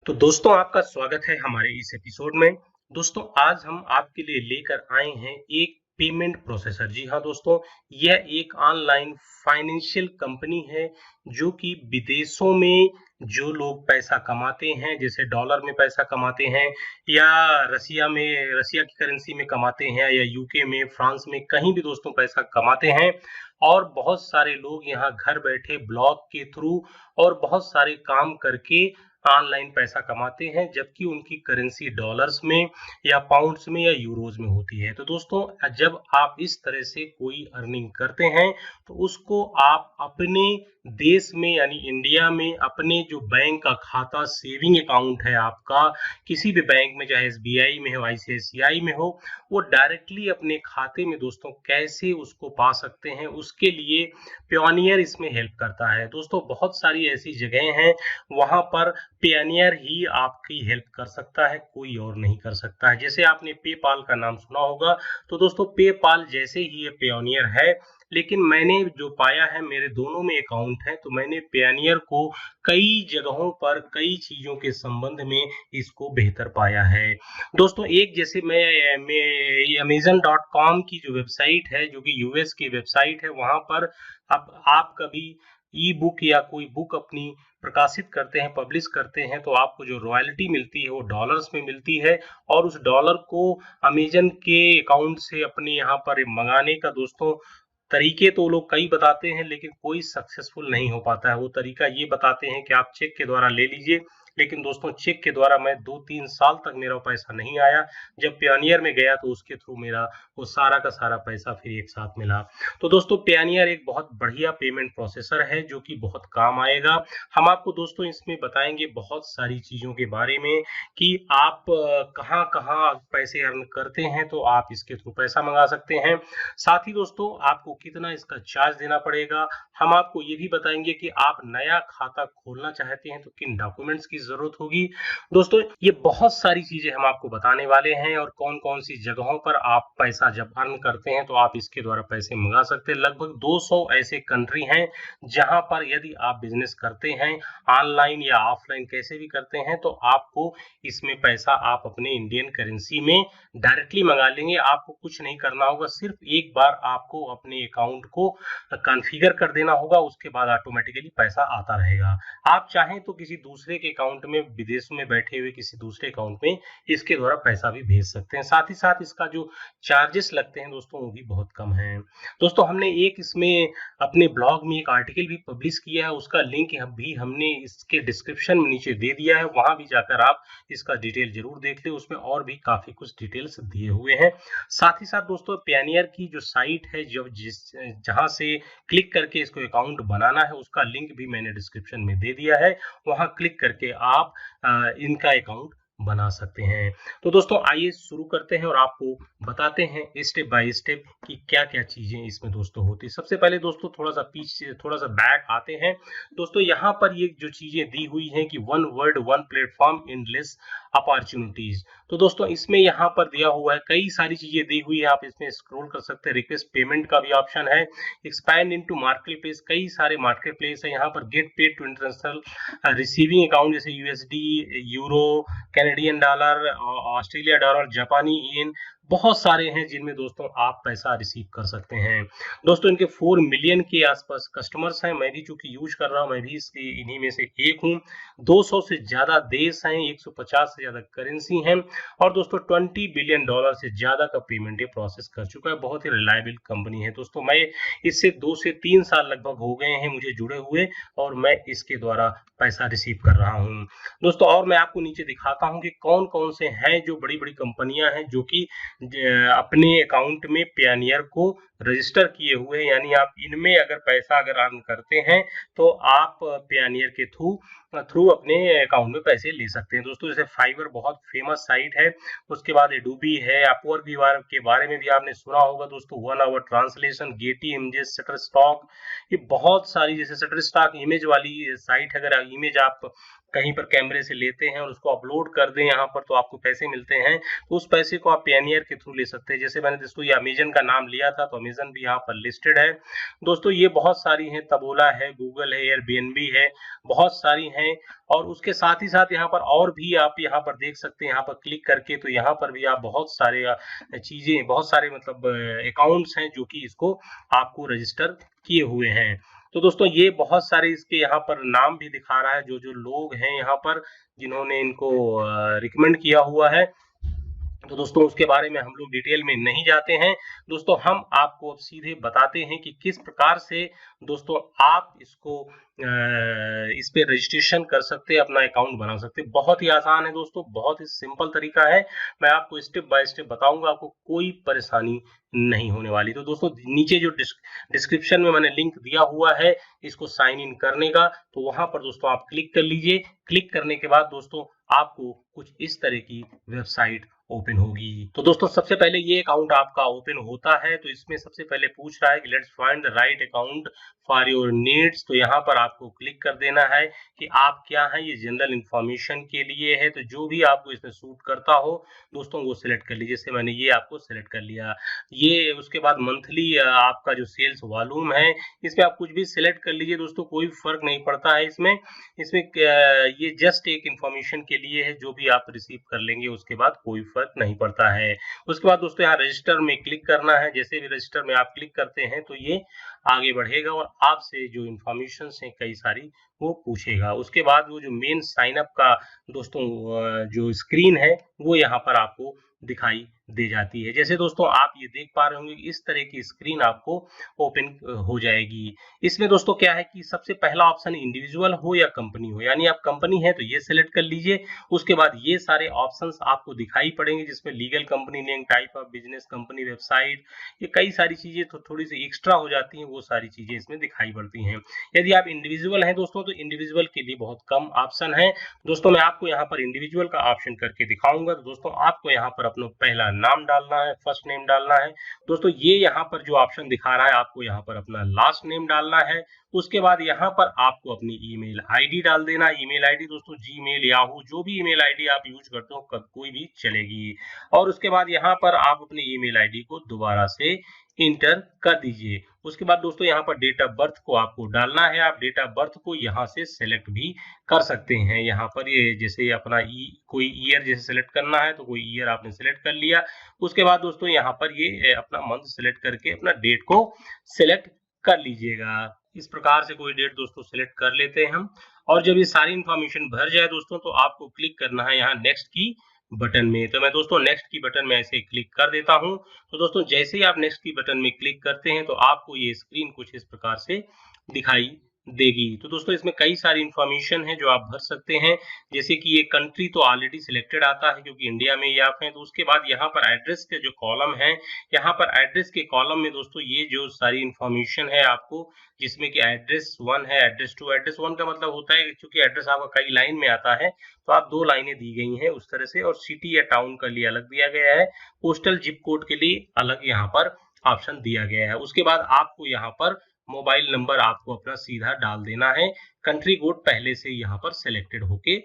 तो दोस्तों आपका स्वागत है हमारे इस एपिसोड में। दोस्तों आज हम आपके लिए लेकर आए हैं एक पेमेंट प्रोसेसर। जी हाँ दोस्तों, यह एक ऑनलाइन फाइनेंशियल कंपनी है जो कि विदेशों में जो लोग पैसा कमाते हैं, जैसे डॉलर में पैसा कमाते हैं या रसिया की करेंसी में कमाते हैं या यूके में, फ्रांस में, कहीं भी दोस्तों पैसा कमाते हैं। और बहुत सारे लोग यहाँ घर बैठे ब्लॉग के थ्रू और बहुत सारे काम करके ऑनलाइन पैसा कमाते हैं, जबकि उनकी करेंसी डॉलर्स में या पाउंड्स में या यूरोज में होती है। तो दोस्तों जब आप इस तरह से कोई अर्निंग करते हैं तो उसको आप अपने देश में यानी इंडिया में अपने जो बैंक का खाता सेविंग अकाउंट है आपका, किसी भी बैंक में, चाहे एसबीआई में हो, आईसीआईसीआई में हो, वो डायरेक्टली अपने खाते में दोस्तों कैसे उसको पा सकते हैं, उसके लिए प्योनियर इसमें हेल्प करता है। दोस्तों बहुत सारी ऐसी जगह हैं वहां पर पेनियर ही आपकी हेल्प कर सकता है, कोई और नहीं कर सकता है। जैसे आपने पेपाल का नाम सुना होगा, तो दोस्तों पेपाल जैसे ही ये पेनियर है, लेकिन मैंने जो पाया है, मेरे दोनों में अकाउंट है, तो मैंने पेनियर को कई जगहों पर कई चीजों के संबंध में इसको बेहतर पाया है। दोस्तों एक जैसे मैं अमेजन.com की जो वेबसाइट है, जो कि यूएस की वेबसाइट है, वहां पर अब आप कभी ई बुक या कोई बुक अपनी प्रकाशित करते हैं, पब्लिश करते हैं, तो आपको जो रॉयल्टी मिलती है वो डॉलर्स में मिलती है। और उस डॉलर को अमेजन के अकाउंट से अपने यहाँ पर मंगाने का दोस्तों तरीके तो लोग कई बताते हैं, लेकिन कोई सक्सेसफुल नहीं हो पाता है। वो तरीका ये बताते हैं कि आप चेक के द्वारा ले लीजिए, लेकिन दोस्तों चेक के द्वारा मैं 2-3 साल तक मेरा पैसा नहीं आया। जब पेनियर में गया तो उसके थ्रू मेरा वो सारा का सारा पैसा फिर एक साथ मिला। तो दोस्तों पेनियर एक बहुत बढ़िया पेमेंट प्रोसेसर है जो कि बहुत काम आएगा। हम आपको दोस्तों इसमें बताएंगे बहुत सारी चीजों के बारे में कि आप कहाँ कहाँ पैसे अर्न करते हैं, तो आप इसके थ्रू पैसा मंगा सकते हैं। साथ ही दोस्तों आपको कितना इसका चार्ज देना पड़ेगा, हम आपको ये भी बताएंगे कि आप नया खाता खोलना चाहते हैं तो किन डॉक्यूमेंट्स की जरूरत होगी। दोस्तों ये बहुत सारी चीजें हम आपको बताने वाले हैं, और कौन कौन सी जगहों पर आप पैसा जब अर्न करते हैं तो आप इसके द्वारा पैसे मंगा सकते हैं। लगभग 200 ऐसे कंट्री हैं जहां पर यदि आप बिजनेस करते हैं, ऑनलाइन या ऑफलाइन कैसे भी करते हैं, तो आपको इसमें पैसा आप अपने इंडियन करेंसी में डायरेक्टली मंगा लेंगे। आपको कुछ नहीं करना होगा, सिर्फ एक बार आपको अपने अकाउंट को कॉन्फ़िगर कर देना होगा, उसके बाद ऑटोमेटिकली पैसा आता रहेगा। आप चाहें तो किसी दूसरे के अकाउंट में, विदेश में बैठे हुए किसी दूसरे अकाउंट में इसके द्वारा पैसा भी भेज सकते हैं। साथ ही साथ इसका जो चार्जेस लगते हैं दोस्तों वो भी बहुत कम है। दोस्तों हमने एक इसमें अपने ब्लॉग में एक आर्टिकल भी पब्लिश किया है, उसका लिंक भी हमने इसके डिस्क्रिप्शन में नीचे दे दिया है, वहां भी जाकर आप इसका डिटेल जरूर देख लें, उसमें और भी काफी कुछ डिटेल्स दिए हुए हैं। साथ ही साथ दोस्तों पेनियर की जो साइट है, जो जहां से क्लिक करके इसको अकाउंट बनाना है, उसका लिंक भी मैंने डिस्क्रिप्शन में दे दिया है, वहां क्लिक करके आप इनका अकाउंट बना सकते हैं। तो दोस्तों आइए शुरू करते हैं और आपको बताते हैं स्टेप बाय स्टेप कि क्या क्या चीजें इसमें दोस्तों होती है। सबसे पहले दोस्तों थोड़ा सा पीछे, थोड़ा सा बैक आते हैं। दोस्तों यहाँ पर ये जो चीजें दी हुई हैं कि one world one platform endless opportunities, तो दोस्तों इसमें यहाँ पर दिया हुआ है, कई सारी चीजें दी हुई है, आप इसमें स्क्रॉल कर सकते हैं। रिक्वेस्ट पेमेंट का भी ऑप्शन है, एक्सपैंड इनटू मार्केट प्लेस, कई सारे मार्केट प्लेस है यहाँ पर। Get paid to international receiving account, जैसे USD, euro, Canadian dollar, Australia dollar, जापानी येन, बहुत सारे हैं जिनमें दोस्तों आप पैसा रिसीव कर सकते हैं। दोस्तों इनके 4 मिलियन के आसपास कस्टमर्स हैं, मैं भी चूंकि यूज कर रहा हूं, मैं भी इसके इन्हीं में से एक हूं। 200 से ज्यादा देश हैं, 150 से ज्यादा करेंसी हैं, और दोस्तों 20 बिलियन डॉलर से ज्यादा का पेमेंट ये प्रोसेस कर चुका है। बहुत ही रिलायबल कंपनी है दोस्तों। मैं इससे 2 से 3 साल लगभग हो गए हैं मुझे जुड़े हुए, और मैं इसके द्वारा पैसा रिसीव कर रहा हूं दोस्तों। और मैं आपको नीचे दिखाता हूं कि कौन कौन से हैं जो बड़ी बड़ी कंपनियां हैं जो कि अपने अकाउंट में पेनियर को रजिस्टर किए हुए हैं, यानी आप इनमें अगर पैसा अगर अर्न करते हैं तो आप पेनियर के थ्रू थ्रू अपने अकाउंट में पैसे ले सकते हैं दोस्तों। जैसे फाइवर बहुत फेमस साइट है, उसके बाद एडोबी है, अपवर्क के बारे में भी आपने सुना होगा दोस्तों, 1 hour translation, Getty Images, Shutterstock, ये बहुत सारी, जैसे शटरस्टॉक इमेज वाली साइट है, अगर इमेज आप कहीं पर कैमरे से लेते हैं और उसको अपलोड कर दें यहाँ पर तो आपको पैसे मिलते हैं, तो उस पैसे को आप पेयोनियर के थ्रू ले सकते हैं। जैसे मैंने दोस्तों ये अमेजन का नाम लिया था, तो अमेजन भी यहाँ पर लिस्टेड है। दोस्तों ये बहुत सारी हैं, तबोला है, गूगल है, एयरबीएनबी है, बहुत सारी हैं। और उसके साथ ही साथ यहाँ पर और भी आप यहाँ पर देख सकते हैं, यहाँ पर क्लिक करके, तो यहाँ पर भी आप बहुत सारे चीजें, बहुत सारे मतलब अकाउंट्स हैं जो कि इसको आपको रजिस्टर किए हुए हैं। तो दोस्तों ये बहुत सारे इसके यहाँ पर नाम भी दिखा रहा है, जो जो लोग हैं यहाँ पर जिन्होंने इनको रिकमेंड किया हुआ है। तो दोस्तों उसके बारे में हम लोग डिटेल में नहीं जाते हैं। दोस्तों हम आपको अब सीधे बताते हैं कि किस प्रकार से दोस्तों आप इसको इस पे रजिस्ट्रेशन कर सकते हैं, अपना अकाउंट बना सकते हैं। बहुत ही आसान है दोस्तों, बहुत ही सिंपल तरीका है। मैं आपको स्टेप बाय स्टेप बताऊंगा, आपको कोई परेशानी नहीं होने वाली। तो दोस्तों नीचे जो डिस्क्रिप्शन में मैंने लिंक दिया हुआ है इसको साइन इन करने का, तो वहां पर दोस्तों आप क्लिक कर लीजिए। क्लिक करने के बाद दोस्तों आपको कुछ इस तरह की वेबसाइट ओपन होगी। तो दोस्तों सबसे पहले ये अकाउंट आपका ओपन होता है, तो इसमें सबसे पहले पूछ रहा है कि let's find the right account for your needs. तो यहाँ पर आपको क्लिक कर देना है कि आप क्या हैं, ये जनरल इंफॉर्मेशन के लिए है। तो जो भी आपको इसमें सूट करता हो दोस्तों वो सिलेक्ट कर लीजिए। जैसे मैंने ये आपको सिलेक्ट कर लिया। ये उसके बाद मंथली आपका जो सेल्स वॉल्यूम है, इसमें आप कुछ भी सिलेक्ट कर लीजिए दोस्तों, कोई फर्क नहीं पड़ता है इसमें। इसमें ये जस्ट एक इंफॉर्मेशन के लिए है, जो भी आप रिसीव कर लेंगे उसके बाद कोई फर्क नहीं पड़ता है। उसके बाद दोस्तों यहाँ रजिस्टर में क्लिक करना है। जैसे भी रजिस्टर में आप क्लिक करते हैं तो ये आगे बढ़ेगा और आपसे जो इंफॉर्मेशन है कई सारी वो पूछेगा। उसके बाद वो जो मेन साइन अप का दोस्तों जो स्क्रीन है वो यहाँ पर आपको दिखाई दे जाती है। जैसे दोस्तों आप ये देख पा रहे होंगे इस तरह की स्क्रीन आपको ओपन हो जाएगी। इसमें दोस्तों क्या है कि सबसे पहला ऑप्शन इंडिविजुअल हो या कंपनी हो, यानी आप कंपनी है तो ये सिलेक्ट कर लीजिए। उसके बाद ये सारे ऑप्शंस आपको दिखाई पड़ेंगे, जिसमें legal company name, type of business, company website, ये कई सारी चीजें तो थोड़ी सी एक्स्ट्रा हो जाती हैं, वो सारी चीजें इसमें दिखाई पड़ती हैं। यदि आप इंडिविजुअल हैं दोस्तों तो इंडिविजुअल के लिए बहुत कम ऑप्शन है। दोस्तों मैं आपको यहाँ पर इंडिविजुअल का ऑप्शन करके दिखाऊंगा। तो दोस्तों आपको यहाँ पर अपना पहला नाम डालना है, फर्स्ट नेम डालना है। दोस्तों ये यहाँ पर जो ऑप्शन दिखा रहा है आपको यहाँ पर अपना लास्ट नेम डालना है। उसके बाद यहाँ पर आपको अपनी ईमेल आईडी डाल देना। ईमेल आईडी दोस्तों जीमेल, याहू, जो भी ईमेल आईडी आप यूज करते हो कोई भी चलेगी। और उसके बाद यहाँ पर आप अपनी ईमेल आईडी को दोबारा से इंटर कर दीजिए। उसके बाद दोस्तों यहाँ पर डेट ऑफ बर्थ को आपको डालना है। आप डेट ऑफ बर्थ को यहाँ से सेलेक्ट भी कर सकते हैं। यहाँ पर ये जैसे अपना कोई ईयर जैसे सेलेक्ट करना है तो कोई ईयर आपने सेलेक्ट कर लिया। उसके बाद दोस्तों यहाँ पर ये अपना मंथ सेलेक्ट करके अपना डेट को सेलेक्ट कर लीजिएगा। इस प्रकार से कोई डेट दोस्तों सेलेक्ट कर लेते हैं हम। और जब ये सारी इंफॉर्मेशन भर जाए दोस्तों तो आपको क्लिक करना है यहाँ नेक्स्ट की बटन में। तो मैं दोस्तों नेक्स्ट की बटन में ऐसे क्लिक कर देता हूं। तो दोस्तों जैसे ही आप नेक्स्ट की बटन में क्लिक करते हैं तो आपको ये स्क्रीन कुछ इस प्रकार से दिखाई देगी। तो दोस्तों इसमें कई सारी इंफॉर्मेशन है जो आप भर सकते हैं। जैसे कि ये कंट्री तो ऑलरेडी सिलेक्टेड आता है क्योंकि इंडिया में ही आप हैं। तो उसके बाद यहाँ पर एड्रेस के जो कॉलम है, यहाँ पर एड्रेस के कॉलम में दोस्तों ये जो सारी इंफॉर्मेशन है आपको, जिसमें कि एड्रेस 1 है, एड्रेस 2। एड्रेस 1 का मतलब होता है क्योंकि एड्रेस आपका कई लाइन में आता है तो आप 2 लाइनें दी गई हैं उस तरह से। और सिटी या टाउन के लिए अलग दिया गया है, पोस्टल जिप कोड के लिए अलग यहाँ पर ऑप्शन दिया गया है। उसके बाद आपको यहाँ पर मोबाइल नंबर आपको अपना सीधा डाल देना है। कंट्री कोड पहले से यहाँ पर सिलेक्टेड होके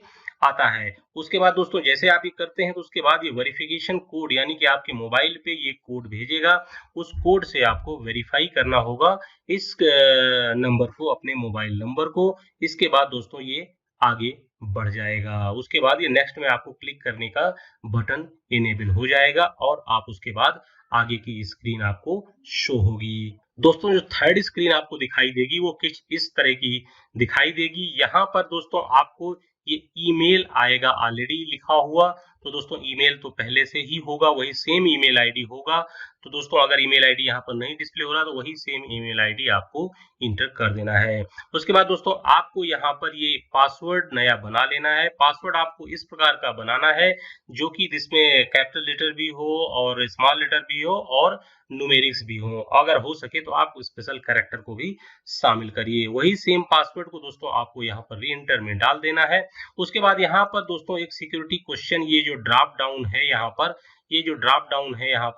आता है। उसके बाद दोस्तों जैसे आप ये करते हैं तो उसके बाद ये वेरिफिकेशन कोड, यानी कि आपके मोबाइल पे ये कोड भेजेगा। उस कोड से आपको वेरीफाई करना होगा इस नंबर को, अपने मोबाइल नंबर को। इसके बाद दोस्तों ये आगे बढ़ जाएगा। उसके बाद ये नेक्स्ट में आपको क्लिक करने का बटन इनेबल हो जाएगा और आप उसके बाद आगे की स्क्रीन आपको शो होगी। दोस्तों जो थर्ड स्क्रीन आपको दिखाई देगी वो कुछ इस तरह की दिखाई देगी। यहाँ पर दोस्तों आपको ये ईमेल आएगा ऑलरेडी लिखा हुआ। तो दोस्तों ईमेल तो पहले से ही होगा, वही सेम ईमेल आईडी होगा। तो दोस्तों अगर ईमेल आईडी यहाँ पर नहीं डिस्प्ले हो रहा तो वही सेम ईमेल आईडी आपको इंटर कर देना है। उसके बाद दोस्तों आपको यहाँ पर ये पासवर्ड नया बना लेना है। पासवर्ड आपको इस प्रकार का बनाना है जो कि जिसमें कैपिटल लेटर भी हो और स्मॉल लेटर भी हो और न्यूमेरिक्स भी हो। अगर हो सके तो आप स्पेशल कैरेक्टर को भी शामिल करिए। वही सेम पासवर्ड को दोस्तों आपको यहाँ पर री एंटर में डाल देना है। उसके बाद यहाँ पर दोस्तों एक सिक्योरिटी क्वेश्चन, ये जो ड्रॉप डाउन है यहाँ पर ये जो ड्रॉप डाउन है यहाँ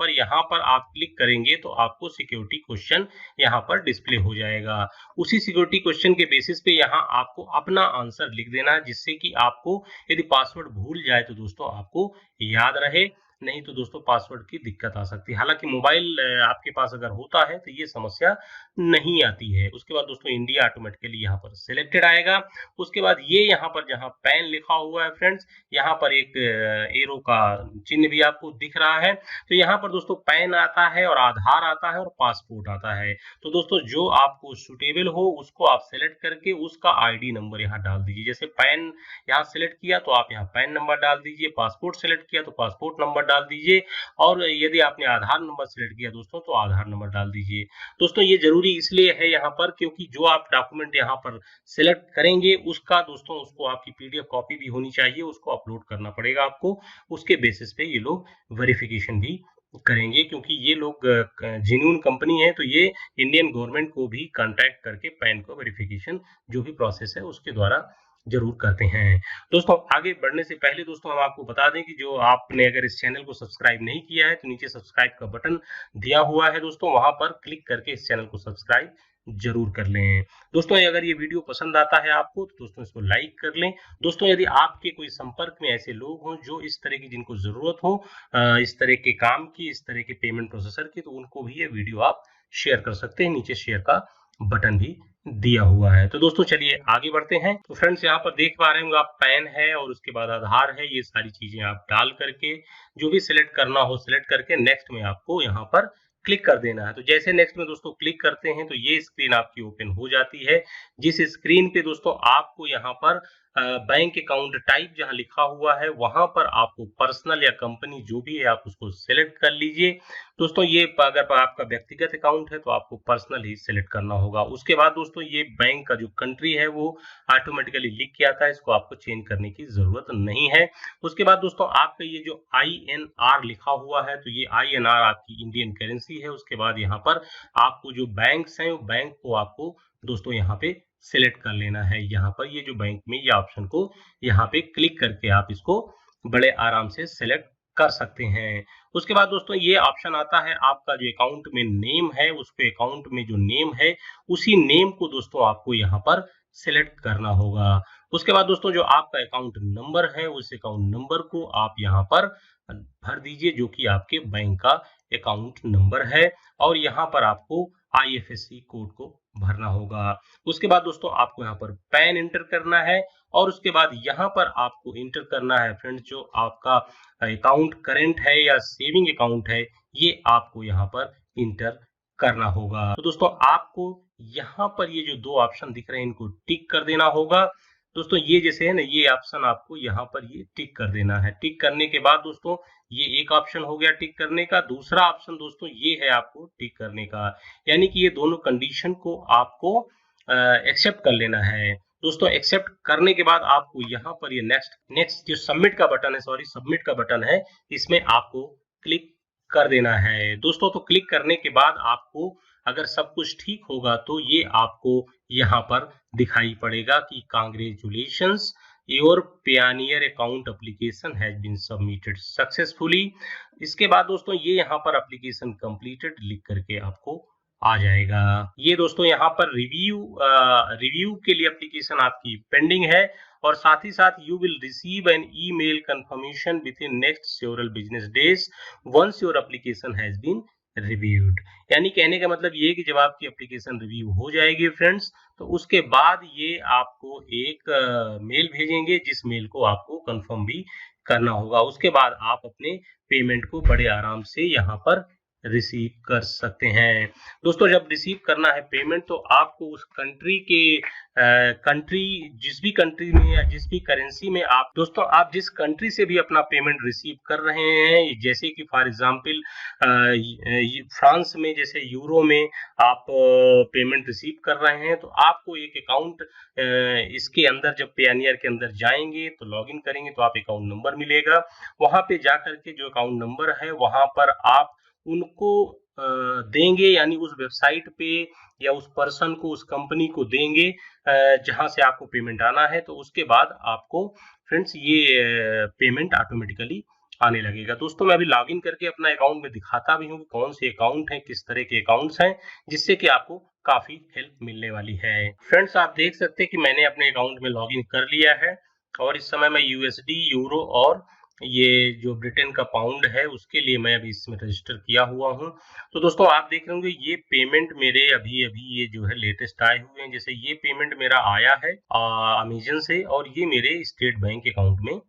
पर आप क्लिक करेंगे तो आपको सिक्योरिटी क्वेश्चन यहाँ पर डिस्प्ले हो जाएगा। उसी सिक्योरिटी क्वेश्चन के बेसिस पे यहाँ आपको अपना आंसर लिख देना है, जिससे कि आपको यदि पासवर्ड भूल जाए तो दोस्तों आपको याद रहे, नहीं तो दोस्तों पासवर्ड की दिक्कत आ सकती है। हालांकि मोबाइल आपके पास अगर होता है तो ये समस्या नहीं आती है। उसके बाद दोस्तों इंडिया ऑटोमेटिकली यहाँ पर सिलेक्टेड आएगा। उसके बाद ये यहाँ पर जहाँ पैन लिखा हुआ है फ्रेंड्स, यहाँ पर एक एरो का चिन्ह भी आपको दिख रहा है। तो यहाँ पर दोस्तों पैन आता है और आधार आता है और पासपोर्ट आता है। तो दोस्तों जो आपको सुटेबल हो उसको आप सेलेक्ट करके उसका आईडी नंबर यहाँ डाल दीजिए। जैसे पैन यहाँ सेलेक्ट किया तो आप यहाँ पैन नंबर डाल दीजिए, पासपोर्ट सेलेक्ट किया तो पासपोर्ट नंबर डाल दीजिए, और यदि आपने आधार नंबर सेलेक्ट किया दोस्तों तो आधार नंबर डाल दीजिए। दोस्तों ये जरूरी इसलिए है यहाँ पर क्योंकि जो आप डॉक्यूमेंट यहाँ पर सेलेक्ट करेंगे उसका दोस्तों उसको आपकी पीडीएफ कॉपी भी होनी चाहिए, उसको अपलोड करना पड़ेगा आपको। उसके बेसिस पे ये लोग वेरिफिकेशन भी करेंगे, क्योंकि ये लोग जेन्युइन कंपनी है, तो ये इंडियन गवर्नमेंट को भी कांटेक्ट करके पैन को वेरिफिकेशन जो भी प्रोसेस है उसके द्वारा जरूर करते हैं। दोस्तों आगे बढ़ने से पहले दोस्तों हम आपको बता दें कि जो आपने अगर इस चैनल को सब्सक्राइब नहीं किया है तो नीचे सब्सक्राइब का बटन दिया हुआ है दोस्तों, वहां पर क्लिक करके इस चैनल को सब्सक्राइब जरूर कर लें। दोस्तों अगर ये वीडियो पसंद आता है आपको तो दोस्तों इसको लाइक कर लें। दोस्तों यदि आपके कोई संपर्क में ऐसे लोग हों जो इस तरह की जिनको जरूरत हो इस तरह के काम की, इस तरह के पेमेंट प्रोसेसर की, तो उनको भी ये वीडियो आप शेयर कर सकते हैं। नीचे शेयर का बटन भी दिया हुआ है। तो दोस्तों चलिए आगे बढ़ते हैं। तो फ्रेंड्स यहाँ पर देख पा रहे होंगे आप पैन है और उसके बाद आधार है, ये सारी चीजें आप डाल करके जो भी सिलेक्ट करना हो सिलेक्ट करके नेक्स्ट में आपको यहाँ पर क्लिक कर देना है। तो जैसे नेक्स्ट में दोस्तों क्लिक करते हैं तो ये स्क्रीन आपकी ओपन हो जाती है, जिस स्क्रीन पे दोस्तों आपको यहाँ पर बैंक अकाउंट टाइप जहां लिखा हुआ है वहां पर आपको पर्सनल या कंपनी जो भी है आप उसको सिलेक्ट कर लीजिए। दोस्तों ये अगर आपका व्यक्तिगत अकाउंट है तो आपको पर्सनल ही सिलेक्ट करना होगा। उसके बाद दोस्तों ये बैंक का जो कंट्री है वो ऑटोमेटिकली लिख के आता है, इसको आपको चेंज करने की जरूरत नहीं है। उसके बाद दोस्तों आपका ये जो INR लिखा हुआ है तो ये INR आपकी इंडियन करेंसी है। उसके बाद यहाँ पर आपको जो बैंक्स हैं वो बैंक को आपको दोस्तों यहाँ पे सिलेक्ट कर लेना है। यहाँ पर ये जो बैंक में ये ऑप्शन को यहाँ पे क्लिक करके आप इसको बड़े आराम से सिलेक्ट कर सकते हैं। उसके बाद दोस्तों ये ऑप्शन आता है आपका जो अकाउंट में नेम है, उसके अकाउंट में जो नेम है उसी नेम को दोस्तों आपको यहाँ पर सिलेक्ट करना होगा। उसके बाद दोस्तों जो आपका अकाउंट नंबर है उस अकाउंट नंबर को आप यहाँ पर भर दीजिए जो कि आपके बैंक का अकाउंट नंबर है, और यहाँ पर आपको IFSC कोड को भरना होगा। उसके बाद दोस्तों आपको यहाँ पर पैन इंटर करना है, और उसके बाद यहाँ पर आपको इंटर करना है फ्रेंड्स जो आपका अकाउंट करेंट है या सेविंग अकाउंट है, ये आपको यहाँ पर इंटर करना होगा। तो दोस्तों आपको यहाँ पर ये जो दो ऑप्शन दिख रहे हैं इनको टिक कर देना होगा। दोस्तों ये जैसे है ना ये ऑप्शन आपको यहाँ पर ये टिक कर देना है। टिक करने के बाद दोस्तों ये एक ऑप्शन हो गया टिक करने का। दूसरा ऑप्शन दोस्तों ये है आपको टिक करने का, यानी कि ये दोनों कंडीशन को आपको एक्सेप्ट कर लेना है। दोस्तों एक्सेप्ट करने के बाद आपको यहाँ पर ये नेक्स्ट जो सबमिट का बटन है, सबमिट का बटन है, इसमें आपको क्लिक कर देना है। दोस्तों तो क्लिक करने के बाद आपको अगर सब कुछ ठीक होगा तो ये आपको यहाँ पर दिखाई पड़ेगा कि congratulations your Payoneer account application has been submitted successfully. इसके बाद दोस्तों ये यहाँ पर एप्लीकेशन कंप्लीटेड लिख करके आपको आ जाएगा। ये दोस्तों यहाँ पर रिव्यू के लिए एप्लीकेशन आपकी पेंडिंग है, और साथ ही साथ you will receive an email confirmation within next several business days once your application has been reviewed. यानी कहने का मतलब ये कि जब आपकी एप्लीकेशन रिव्यू हो जाएगी फ्रेंड्स तो उसके बाद ये आपको एक मेल भेजेंगे, जिस मेल को आपको कंफर्म भी करना होगा। उसके बाद आप अपने पेमेंट को बड़े आराम से यहाँ पर रिसीव कर सकते हैं। दोस्तों जब रिसीव करना है पेमेंट तो आपको उस कंट्री जिस भी कंट्री में या जिस भी करेंसी में आप जिस कंट्री से भी अपना पेमेंट रिसीव कर रहे हैं, जैसे कि फॉर एग्जांपल फ्रांस में जैसे यूरो में आप पेमेंट रिसीव कर रहे हैं तो आपको एक अकाउंट इसके अंदर जब पेयोनियर के अंदर जाएंगे तो लॉगिन करेंगे तो आप अकाउंट नंबर मिलेगा। वहां पे जाकर के जो अकाउंट नंबर है वहां पर आप उनको देंगे, यानी उस वेबसाइट पे या उस पर्सन को उस कंपनी को देंगे जहां से आपको पेमेंट आना है। तो उसके बाद आपको फ्रेंड्स ये पेमेंट ऑटोमेटिकली आने लगेगा। दोस्तों मैं अभी लॉगिन करके अपना अकाउंट में दिखाता भी हूँ कि कौन से अकाउंट हैं, किस तरह के अकाउंट्स हैं, जिससे कि आपको काफी हेल्प मिलने वाली है। फ्रेंड्स आप देख सकते हैं कि मैंने अपने अकाउंट में लॉगिन कर लिया है और इस समय मैं यूएसडी, यूरो और ये जो ब्रिटेन का पाउंड है उसके लिए मैं अभी इसमें रजिस्टर किया हुआ हूँ। तो दोस्तों आप देख रहे होंगे ये पेमेंट मेरे अभी अभी ये जो है लेटेस्ट आए हुए हैं। जैसे ये पेमेंट मेरा आया है अमेजन से और ये मेरे स्टेट बैंक अकाउंट में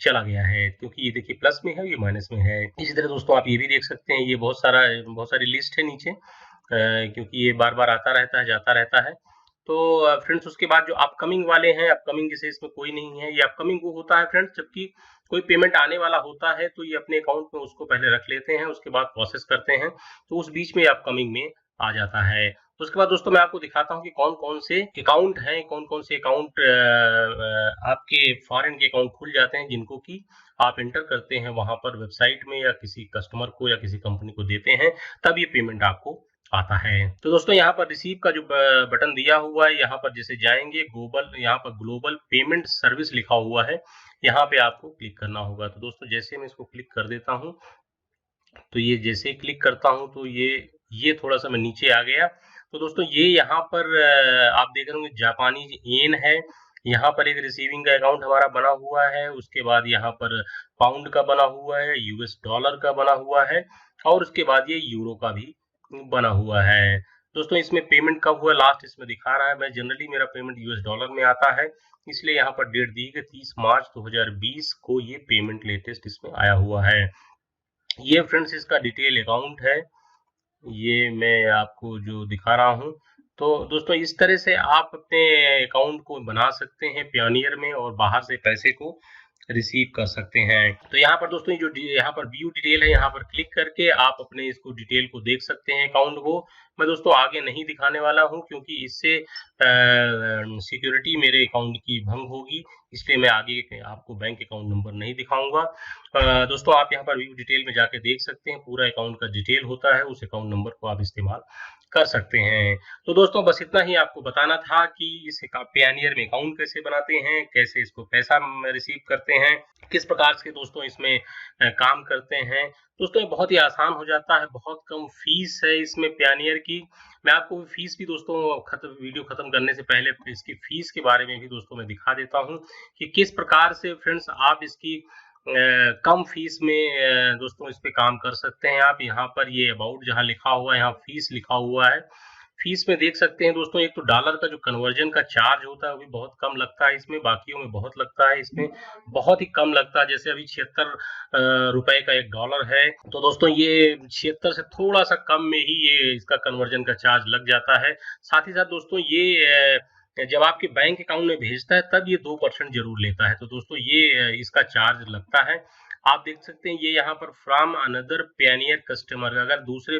चला गया है, क्योंकि ये देखिए प्लस में है, ये माइनस में है। इसी तरह दोस्तों आप ये भी देख सकते हैं, ये बहुत सारी लिस्ट है नीचे, क्योंकि ये बार बार आता रहता है जाता रहता है। तो फ्रेंड्स उसके बाद जो अपकमिंग वाले हैं, अपकमिंग जैसे इसमें कोई नहीं है, ये अपकमिंग वो होता है फ्रेंड्स जबकि कोई पेमेंट आने वाला होता है तो ये अपने अकाउंट में उसको पहले रख लेते हैं, उसके बाद प्रोसेस करते हैं, तो उस बीच में अपकमिंग में आ जाता है। उसके बाद दोस्तों मैं आपको दिखाता हूँ कि कौन कौन से अकाउंट हैं, कौन कौन से अकाउंट आपके फॉरेन के अकाउंट खुल जाते हैं, जिनको कि आप एंटर करते हैं वहां पर वेबसाइट में या किसी कस्टमर को या किसी कंपनी को देते हैं, तब ये पेमेंट आपको आता है। तो दोस्तों यहाँ पर रिसीव का जो बटन दिया हुआ है, यहाँ पर जैसे जाएंगे यहाँ पर ग्लोबल पेमेंट सर्विस लिखा हुआ है, यहाँ पे आपको क्लिक करना होगा। तो दोस्तों जैसे मैं इसको क्लिक कर देता हूँ, तो ये जैसे क्लिक करता हूँ तो ये थोड़ा सा मैं नीचे आ गया। तो दोस्तों ये यहाँ पर आप देख रहे होंगे जापानीज येन है, यहाँ पर एक रिसीविंग का अकाउंट हमारा बना हुआ है। उसके बाद यहाँ पर पाउंड का बना हुआ है, यूएस डॉलर का बना हुआ है और उसके बाद ये यूरो का भी बना हुआ है। दोस्तों इसमें पेमेंट कब हुआ लास्ट इसमें दिखा रहा है। मैं जनरली मेरा पेमेंट यूएस डॉलर में आता है, इसलिए यहाँ पर डेट दी है 30 मार्च 2020 को ये पेमेंट लेटेस्ट इसमें आया हुआ है। ये फ्रेंड्स इसका डिटेल अकाउंट है, ये मैं आपको जो दिखा रहा हूँ। तो दोस्तों इस तरह से आप अपने अकाउंट को बना सकते हैं पेयोनियर में और बाहर से पैसे को रिसीव कर सकते हैं। तो यहाँ पर दोस्तों जो यहाँ पर व्यू डिटेल है, यहाँ पर क्लिक करके आप अपने इसको डिटेल को देख सकते हैं अकाउंट को। मैं दोस्तों आगे नहीं दिखाने वाला हूँ क्योंकि इससे सिक्योरिटी मेरे अकाउंट की भंग होगी, इसलिए मैं आगे आपको बैंक अकाउंट नंबर नहीं दिखाऊंगा। दोस्तों आप यहाँ पर व्यू डिटेल में जाके देख सकते हैं, पूरा अकाउंट का डिटेल होता है, उस अकाउंट नंबर को आप इस्तेमाल कर सकते हैं। तो दोस्तों बस इतना ही आपको बताना था कि इस पेयोनियर में अकाउंट कैसे बनाते हैं, कैसे इसको पैसा रिसीव करते हैं, किस प्रकार से दोस्तों इसमें काम करते हैं। दोस्तों ये बहुत ही आसान हो जाता है, बहुत कम फीस है इसमें पेयोनियर की। मैं आपको फीस भी दोस्तों वीडियो खत्म करने से पहले इसकी फीस के बारे में भी दोस्तों मैं दिखा देता हूँ कि किस प्रकार से फ्रेंड्स आप इसकी कम फीस में दोस्तों इस पे काम कर सकते हैं। आप यहाँ पर ये अबाउट जहाँ लिखा हुआ है, यहाँ फीस लिखा हुआ है, फीस में देख सकते हैं दोस्तों। एक तो डॉलर का जो कन्वर्जन का चार्ज होता है वो भी बहुत कम लगता है इसमें, बाकियों में बहुत लगता है, इसमें बहुत ही कम लगता है। जैसे अभी 76 रुपए का $1 है, तो दोस्तों ये 76 से थोड़ा सा कम में ही ये इसका कन्वर्जन का चार्ज लग जाता है। साथ ही साथ दोस्तों ये जब आपके बैंक अकाउंट में भेजता है तब ये 2% जरूर लेता है। तो दोस्तों ये इसका चार्ज लगता है। आप देख सकते हैं ये यहाँ पर फ्रॉम अनदर पेयोनियर कस्टमर, अगर दूसरे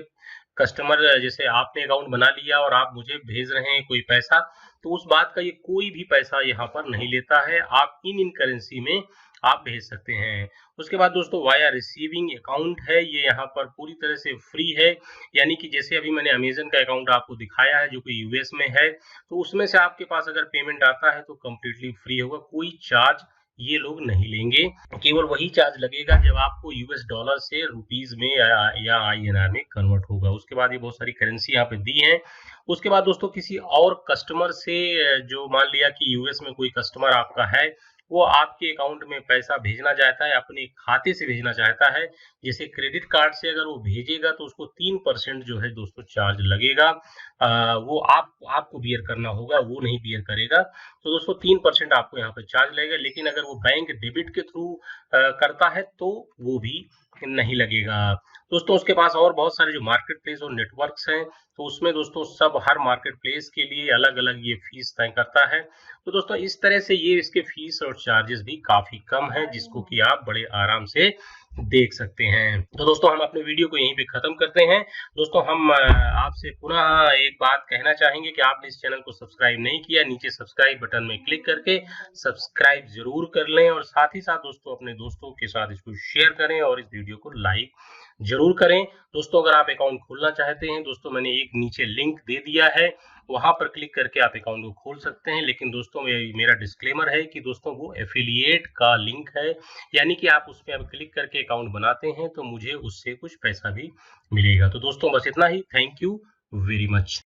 कस्टमर जैसे आपने अकाउंट बना लिया और आप मुझे भेज रहे हैं कोई पैसा, तो उस बात का ये कोई भी पैसा यहाँ पर नहीं लेता है, आप इन करेंसी में आप भेज सकते हैं। उसके बाद दोस्तों वाया रिसीविंग अकाउंट है, ये यहाँ पर पूरी तरह से फ्री है, यानी कि जैसे अभी मैंने अमेजन का अकाउंट आपको दिखाया है जो कि यूएस में है, तो उसमें से आपके पास अगर पेमेंट आता है तो कंप्लीटली फ्री होगा, कोई चार्ज ये लोग नहीं लेंगे। केवल वही चार्ज लगेगा जब आपको यूएस डॉलर से रुपीज में या आईएनआर में कन्वर्ट होगा। उसके बाद ये बहुत सारी करेंसी यहाँ पे दी है। उसके बाद दोस्तों किसी और कस्टमर से जो मान लिया कि यूएस में कोई कस्टमर आपका है, वो आपके अकाउंट में पैसा भेजना चाहता है, अपने खाते से भेजना चाहता है, जैसे क्रेडिट कार्ड से अगर वो भेजेगा तो उसको 3% जो है दोस्तों चार्ज लगेगा। वो आपको बियर करना होगा, वो नहीं बियर करेगा। तो दोस्तों 3% आपको यहाँ पे चार्ज लगेगा, लेकिन अगर वो बैंक डेबिट के थ्रू करता है तो वो भी नहीं लगेगा। दोस्तों उसके पास और बहुत सारे जो मार्केट प्लेस और नेटवर्क्स हैं, तो उसमें दोस्तों सब हर मार्केट प्लेस के लिए अलग अलग ये फीस तय करता है। तो दोस्तों इस तरह से ये इसके फीस और चार्जेस भी काफी कम है, जिसको कि आप बड़े आराम से देख सकते हैं। तो दोस्तों हम अपने वीडियो को यहीं पे खत्म करते हैं। दोस्तों हम आपसे पुनः एक बात कहना चाहेंगे कि आपने इस चैनल को सब्सक्राइब नहीं किया, नीचे सब्सक्राइब बटन में क्लिक करके सब्सक्राइब जरूर कर लें और साथ ही साथ दोस्तों अपने दोस्तों के साथ इसको शेयर करें और इस वीडियो को लाइक जरूर करें। दोस्तों अगर आप अकाउंट खोलना चाहते हैं, दोस्तों मैंने एक नीचे लिंक दे दिया है, वहां पर क्लिक करके आप अकाउंट को खोल सकते हैं। लेकिन दोस्तों मेरा डिस्क्लेमर है कि दोस्तों वो एफिलिएट का लिंक है, यानी कि आप उस पर अब क्लिक करके अकाउंट बनाते हैं तो मुझे उससे कुछ पैसा भी मिलेगा। तो दोस्तों बस इतना ही। Thank you very much.